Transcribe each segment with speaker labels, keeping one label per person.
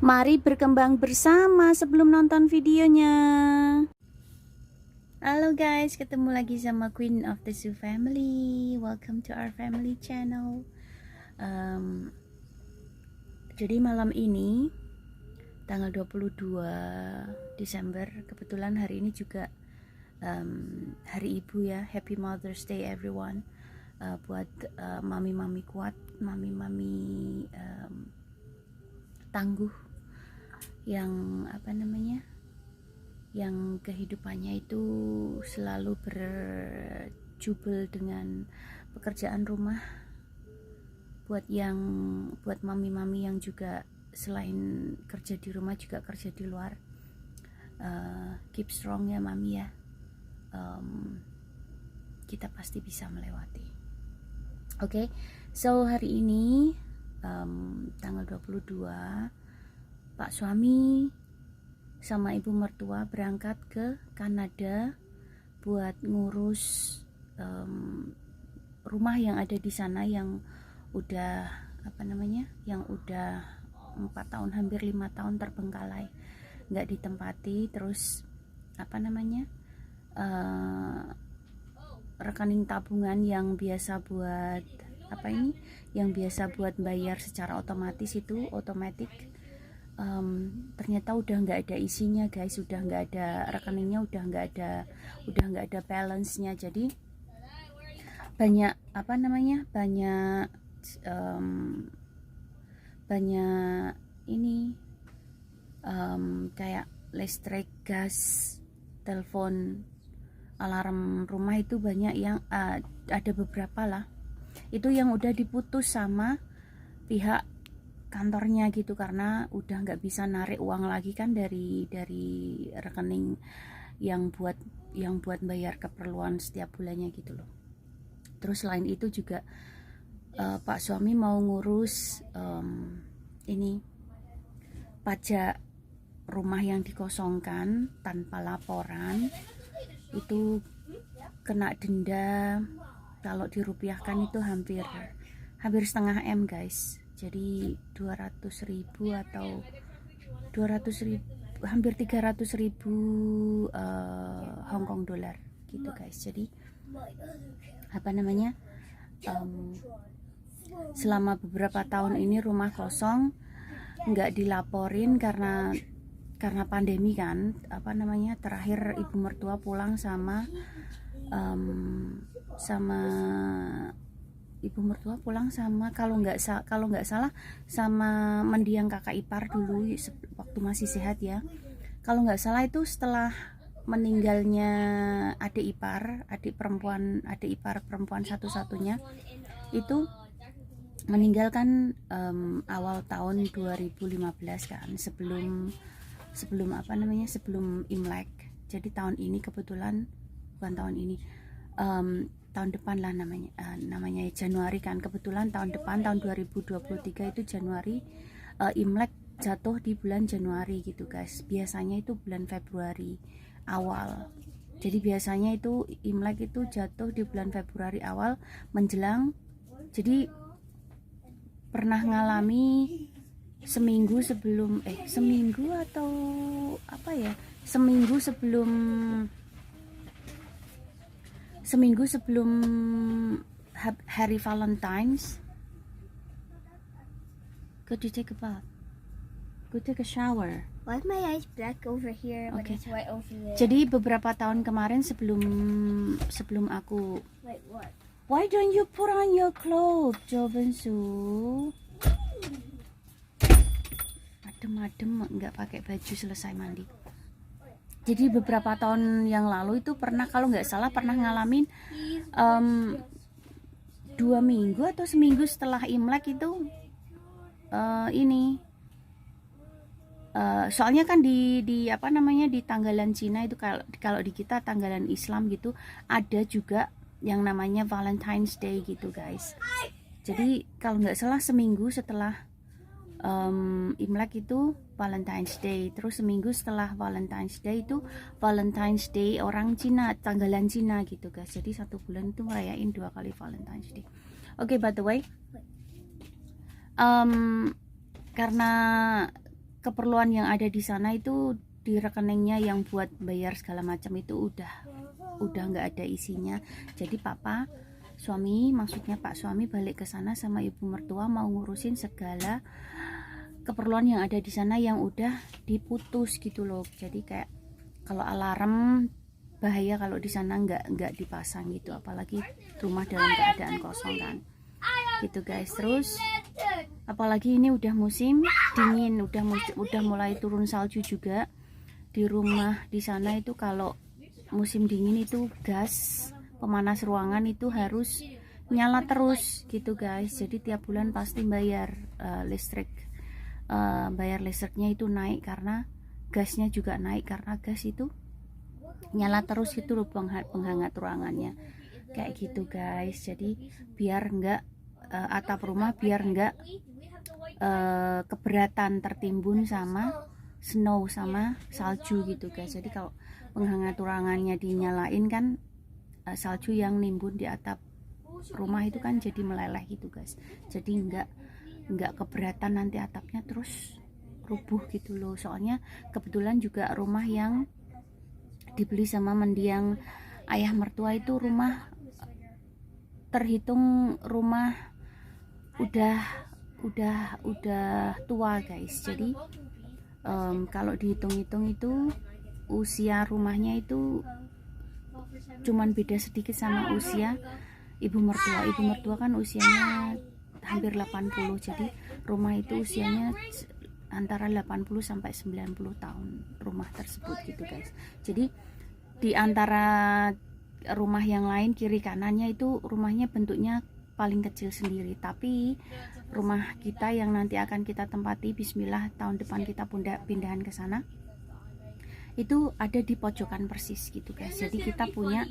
Speaker 1: Mari berkembang bersama sebelum nonton videonya. Halo guys, ketemu lagi sama Queen of the Zoo family. Welcome to our family channel. Jadi malam ini tanggal 22 Desember, kebetulan hari ini juga hari ibu ya. Happy Mother's Day everyone. Buat mami-mami kuat, mami-mami tangguh, yang yang kehidupannya itu selalu berjubel dengan pekerjaan rumah. Buat mami-mami yang juga selain kerja di rumah juga kerja di luar, keep strong ya mami ya. Kita pasti bisa melewati. Oke, so hari ini tanggal 22, Pak suami sama ibu mertua berangkat ke Kanada buat ngurus rumah yang ada di sana yang udah yang udah 4 tahun, hampir 5 tahun terbengkalai, nggak ditempati. Terus rekening tabungan yang biasa buat bayar secara otomatis itu otomatis, ternyata udah nggak ada isinya guys, udah nggak ada rekeningnya, udah nggak ada balance-nya. Jadi banyak kayak listrik, gas, telepon, alarm rumah itu banyak yang ada beberapa lah itu yang udah diputus sama pihak kantornya gitu, karena udah nggak bisa narik uang lagi kan dari rekening yang buat bayar keperluan setiap bulannya gitu loh. Terus selain itu juga Pak suami mau ngurus pajak rumah yang dikosongkan tanpa laporan, itu kena denda, kalau dirupiahkan itu hampir setengah M guys. Jadi 200.000 atau 200.000, hampir 300.000 Hong Kong dolar gitu guys. Jadi selama beberapa tahun ini rumah kosong, nggak dilaporin karena pandemi kan. Terakhir ibu mertua pulang sama kalau nggak salah sama mendiang kakak ipar dulu waktu masih sehat ya. Kalau nggak salah itu setelah meninggalnya adik ipar perempuan satu-satunya itu meninggalkan awal tahun 2015 kan, sebelum Imlek. Jadi tahun ini kebetulan tahun depan lah namanya Januari kan, kebetulan tahun depan tahun 2023 itu Januari, Imlek jatuh di bulan Januari gitu guys. Biasanya itu bulan Februari awal. Jadi biasanya itu Imlek itu jatuh di bulan Februari awal menjelang. Jadi pernah ngalami seminggu sebelum hari Valentine's. Go to take a bath. Go take a shower.
Speaker 2: Why is my eyes black over here when
Speaker 1: Okay.
Speaker 2: it's white over there?
Speaker 1: Jadi beberapa tahun kemarin sebelum aku.
Speaker 2: Wait, what?
Speaker 1: Why don't you put on your clothes, Jovensu? Adem nggak pakai baju selesai mandi. Jadi beberapa tahun yang lalu itu kalau nggak salah pernah ngalamin 2 minggu atau seminggu setelah Imlek itu soalnya kan di tanggalan Cina itu, kalau di kita tanggalan Islam gitu ada juga yang namanya Valentine's Day gitu guys. Jadi kalau nggak salah seminggu setelah Imlek itu Valentine's Day, terus seminggu setelah Valentine's Day itu Valentine's Day orang Cina, tanggalan Cina gitu guys. Jadi 1 bulan itu ngerayain 2 kali Valentine's Day. Oke, by the way, karena keperluan yang ada di sana itu di rekeningnya yang buat bayar segala macam itu udah nggak ada isinya. Jadi papa suami, maksudnya Pak suami balik ke sana sama ibu mertua mau ngurusin segala keperluan yang ada di sana yang udah diputus gitu loh. Jadi kayak kalau alarm bahaya kalau di sana nggak dipasang gitu, apalagi rumah dalam keadaan kosong kan gitu guys. Terus apalagi ini udah musim dingin, udah mulai turun salju juga di rumah di sana. Itu kalau musim dingin itu gas pemanas ruangan itu harus nyala terus gitu guys. Jadi tiap bulan pasti bayar listrik, bayar listriknya itu naik karena gasnya juga naik, karena gas itu nyala terus itu loh penghangat ruangannya kayak gitu guys. Jadi biar enggak atap rumah biar enggak keberatan tertimbun sama snow sama salju gitu guys. Jadi kalau penghangat ruangannya dinyalain kan salju yang nimbun di atap rumah itu kan jadi meleleh gitu guys. Jadi enggak keberatan nanti atapnya terus rubuh gitu loh. Soalnya kebetulan juga rumah yang dibeli sama mendiang ayah mertua itu rumah terhitung rumah udah tua guys. Jadi kalau dihitung-hitung itu usia rumahnya itu cuman beda sedikit sama usia ibu mertua. Ibu mertua kan usianya hampir 80, jadi rumah itu usianya antara 80 sampai 90 tahun rumah tersebut gitu guys. Jadi di antara rumah yang lain kiri kanannya itu rumahnya bentuknya paling kecil sendiri, tapi rumah kita yang nanti akan kita tempati bismillah tahun depan kita pindahan ke sana itu ada di pojokan persis gitu guys. Jadi kita punya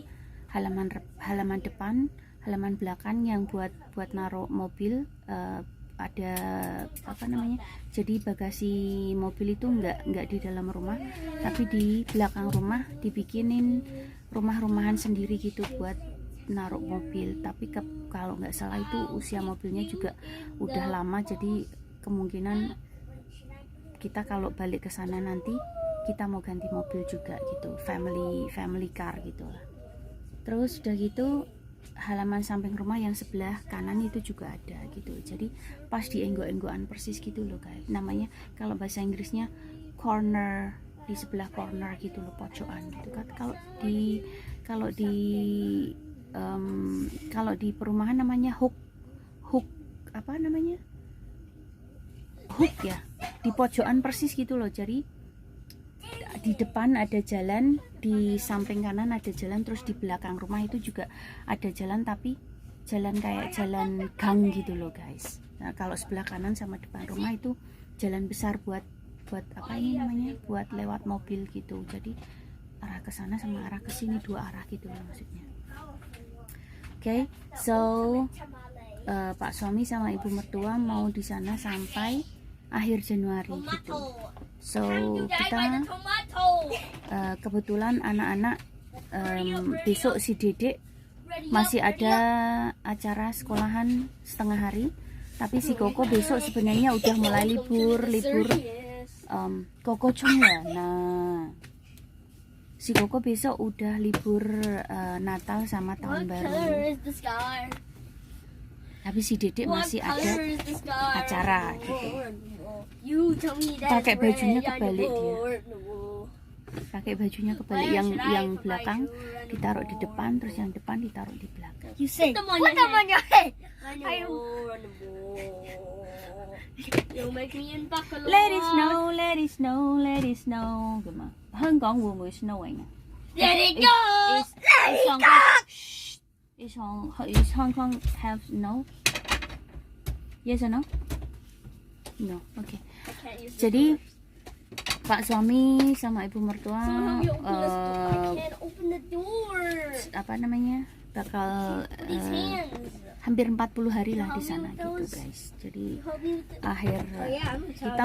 Speaker 1: halaman depan, halaman belakang yang buat naruh mobil, ada apa namanya, jadi bagasi mobil itu enggak di dalam rumah tapi di belakang rumah dibikinin rumah-rumahan sendiri gitu buat naruh mobil. Tapi kalau nggak salah itu usia mobilnya juga udah lama, jadi kemungkinan kita kalau balik ke sana nanti kita mau ganti mobil juga gitu, family car gitu lah. Terus udah gitu halaman samping rumah yang sebelah kanan itu juga ada gitu. Jadi pas di enggok-enggokan persis gitu loh guys. Namanya kalau bahasa Inggrisnya corner, di sebelah corner gitu loh, pojokan gitu kan. Kalau di perumahan namanya hook apa namanya? Hook ya. Di pojokan persis gitu loh. Jadi di depan ada jalan, di samping kanan ada jalan, terus di belakang rumah itu juga ada jalan, tapi jalan kayak jalan gang gitu loh guys. Nah, kalau sebelah kanan sama depan rumah itu jalan besar buat apa ini namanya, buat lewat mobil gitu. Jadi arah ke sana sama arah ke sini, dua arah gitu loh maksudnya. Oke, so Pak suami sama ibu mertua mau di sana sampai akhir Januari gitu. So kita kebetulan anak-anak besok si Dedek masih ada acara sekolahan setengah hari, tapi si Koko besok sebenarnya udah mulai libur Koko Chung ya. Nah si Koko besok udah libur Natal sama tahun baru, tapi si Dedek masih ada acara gitu. Pakai bajunya kebalik dia. Pakai bajunya kebalik, yang belakang ditaruh di depan, terus yang depan ditaruh di belakang.
Speaker 2: You say, put them on your head.
Speaker 3: You make me unbuckle.
Speaker 1: Let it snow, let it snow, let it snow. Gimana? Hong Kong will be snowing.
Speaker 3: Let it go.
Speaker 1: Is Hong Kong have snow? Yes or no? No. Okay. Jadi Pak suami sama ibu mertua
Speaker 3: Open the door.
Speaker 1: apa namanya, bakal hampir 40 hari lah di sana gitu guys. Jadi akhir kita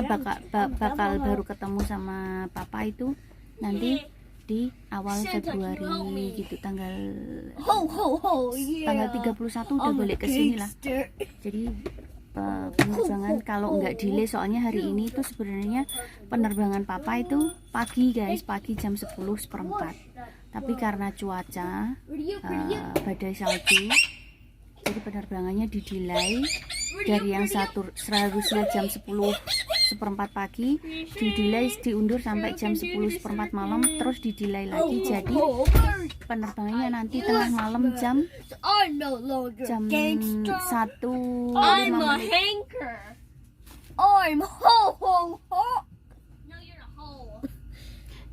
Speaker 1: bakal baru ketemu sama papa itu nanti di awal Februari gitu, tanggal 31 udah balik ke sini lah. Jadi penerbangan kalau nggak delay, soalnya hari ini itu sebenarnya penerbangan papa itu pagi guys, pagi jam 10:04, tapi karena cuaca badai salju, jadi penerbangannya didelay dari yang seharusnya jam 10:04 pagi, diundur sampai jam 10:04 malam, terus didelay lagi, jadi penerbangannya nanti tengah malam jam
Speaker 3: I'm no longer
Speaker 1: 1:05
Speaker 3: I'm a
Speaker 1: menit.
Speaker 3: hanker.
Speaker 2: I'm ho ho ho.
Speaker 3: No, you're a hole.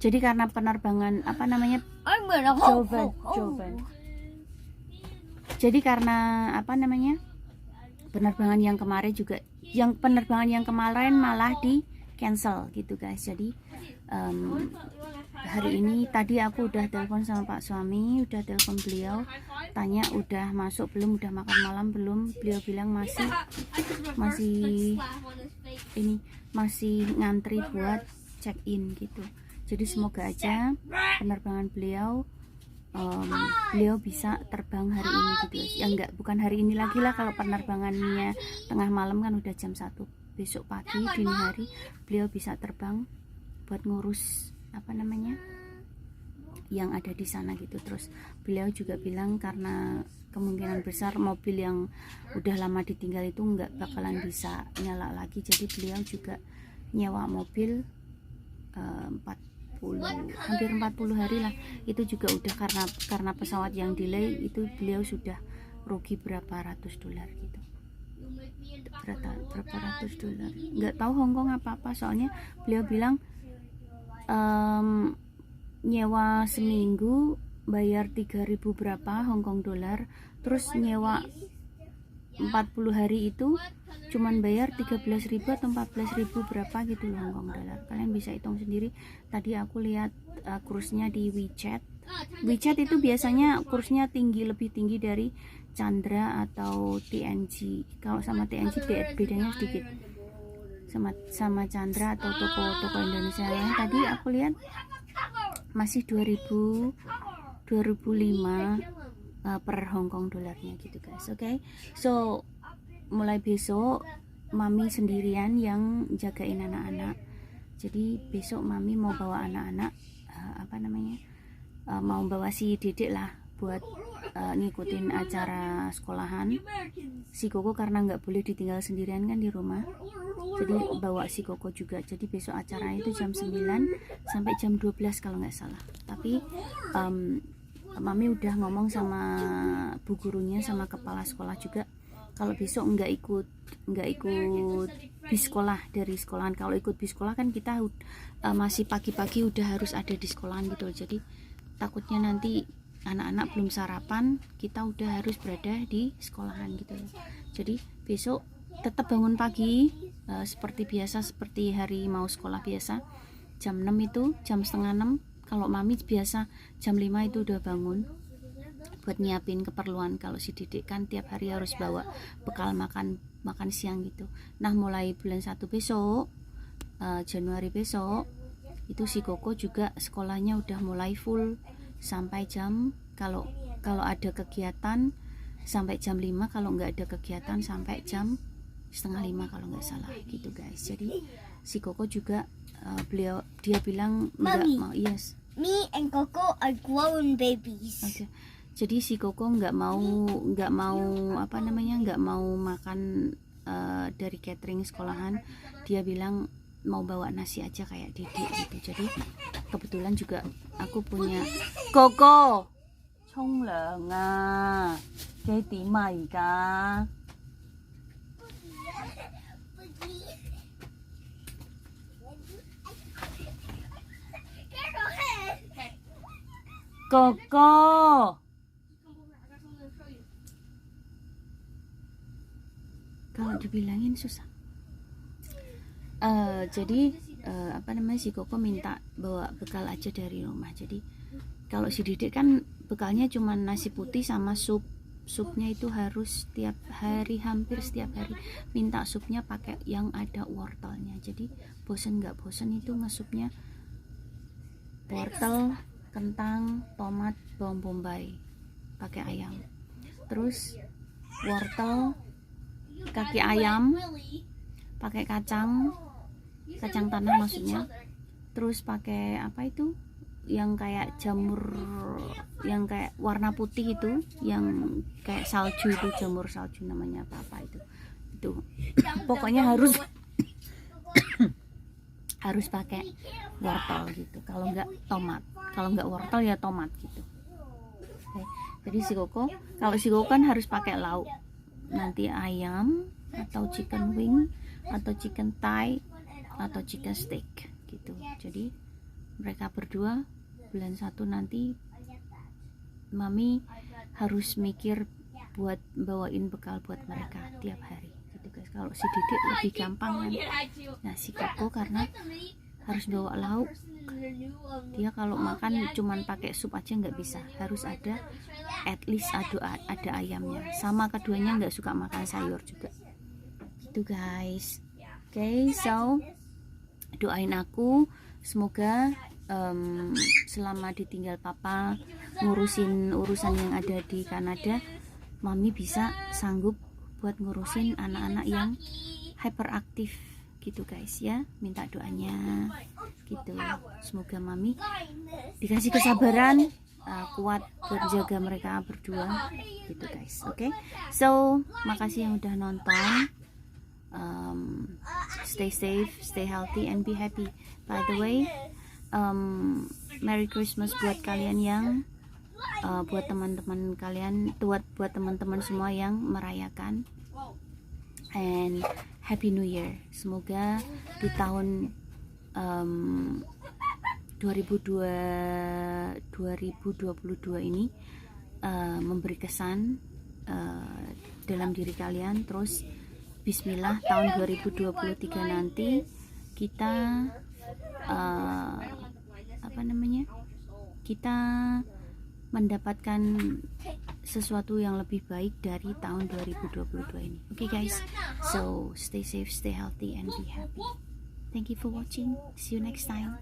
Speaker 1: Jadi karena penerbangan apa namanya
Speaker 2: I'm gonna ho
Speaker 1: Jovan,
Speaker 2: ho ho.
Speaker 1: Jovan. Jadi karena apa namanya penerbangan yang kemarin malah di cancel gitu guys. Jadi hari ini tadi aku udah telepon sama Pak suami, udah telepon beliau, tanya udah masuk belum, udah makan malam belum. Beliau bilang masih ngantri buat check in gitu. Jadi semoga aja penerbangan beliau bisa terbang hari ini gitu guys. Ya enggak, bukan hari ini lagi lah, kalau penerbangannya tengah malam kan udah jam 1. Besok pagi dini hari beliau bisa terbang buat ngurus apa namanya yang ada di sana gitu. Terus beliau juga bilang karena kemungkinan besar mobil yang udah lama ditinggal itu nggak bakalan bisa nyala lagi, jadi beliau juga nyewa mobil hampir 40 hari lah. Itu juga udah karena pesawat yang delay, itu beliau sudah rugi berapa ratus dolar gitu. Berapa ratus dolar, nggak tahu Hongkong apa soalnya beliau bilang nyewa seminggu bayar 3.000 berapa Hongkong dolar, terus nyewa 40 hari itu cuman bayar 13.000 atau 14.000 berapa gitu loh Hongkong dolar. Kalian bisa hitung sendiri. Tadi aku lihat kursnya di WeChat itu biasanya kursnya lebih tinggi dari Chandra atau TNG. Kalau sama TNG bedanya sedikit. Sama Chandra atau toko Indonesia yang tadi aku lihat masih 2005 per Hongkong dolarnya gitu guys. Oke. So mulai besok mami sendirian yang jagain anak-anak. Jadi besok mami mau bawa anak-anak mau bawa si Dedek lah buat ngikutin acara sekolahan si Koko, karena nggak boleh ditinggal sendirian kan di rumah, jadi bawa si Koko juga. Jadi besok acaranya itu jam 9 sampai jam 12 kalau nggak salah. Tapi mami udah ngomong sama bu gurunya sama kepala sekolah juga kalau besok nggak ikut bis sekolah dari sekolahan. Kalau ikut bis sekolah kan kita masih pagi-pagi udah harus ada di sekolahan gitu. Jadi takutnya nanti anak-anak belum sarapan, kita udah harus berada di sekolahan gitu. Jadi besok tetap bangun pagi seperti biasa, seperti hari mau sekolah biasa. Jam 6 itu, jam setengah 6. Kalau mami biasa jam 5 itu udah bangun buat nyiapin keperluan. Kalau si Dedek kan tiap hari harus bawa bekal makan siang gitu. Nah mulai bulan 1 besok, Januari besok, itu si Koko juga sekolahnya udah mulai full sampai jam, kalau ada kegiatan sampai jam 5, kalau nggak ada kegiatan sampai jam setengah 5 kalau nggak salah gitu guys. Jadi si Koko juga dia bilang nggak mau. Yes,
Speaker 2: Me and Coco are grown babies.
Speaker 1: okay. Jadi si Koko nggak mau makan dari catering sekolahan. Dia bilang mau bawa nasi aja kayak Dedek gitu. Jadi kebetulan juga aku punya Koko 沖涼啊，幾點啊而家？ Koko, kalau dibilangin susah. Jadi si Koko minta bawa bekal aja dari rumah. Jadi kalau si Dedek kan bekalnya cuma nasi putih sama supnya itu harus setiap hari, hampir setiap hari minta supnya pakai yang ada wortelnya. Jadi nggak bosen itu ngesupnya wortel, kentang, tomat, bawang bombay pakai ayam, terus wortel kaki ayam, pakai kacang tanah maksudnya. Terus pakai apa itu? Yang kayak jamur yang kayak warna putih itu, yang kayak salju itu, jamur salju namanya apa itu. Itu pokoknya harus harus pakai wortel gitu. Kalau nggak tomat, kalau nggak wortel ya tomat gitu. Oke. Jadi si Koko, kalau si Koko kan harus pakai lauk, nanti ayam atau chicken wing atau chicken thigh atau chicken steak gitu. Jadi mereka berdua bulan 1 nanti mami harus mikir buat bawain bekal buat mereka tiap hari gitu guys. Kalau si Didik lebih gampang kan. Nah si Koko karena harus bawa lauk, dia kalau makan cuman pakai sup aja nggak bisa, harus ada at least ada ayamnya. Sama keduanya nggak suka makan sayur juga gitu guys. Oke, so doain aku semoga selama ditinggal papa ngurusin urusan yang ada di Kanada, mami bisa sanggup buat ngurusin anak-anak yang hyperaktif gitu guys ya. Minta doanya gitu, semoga mami dikasih kesabaran kuat berjaga mereka berdua gitu guys. Oke, so makasih yang udah nonton. Stay safe, stay healthy, and be happy. By the way, Merry Christmas buat kalian yang buat teman-teman kalian, buat teman-teman semua yang merayakan, and Happy New Year. Semoga di tahun 2022 ini memberi kesan dalam diri kalian. Terus Bismillah, tahun 2023 nanti kita kita mendapatkan sesuatu yang lebih baik dari tahun 2022 ini. Okay guys, so stay safe, stay healthy, and be happy. Thank you for watching. See you next time.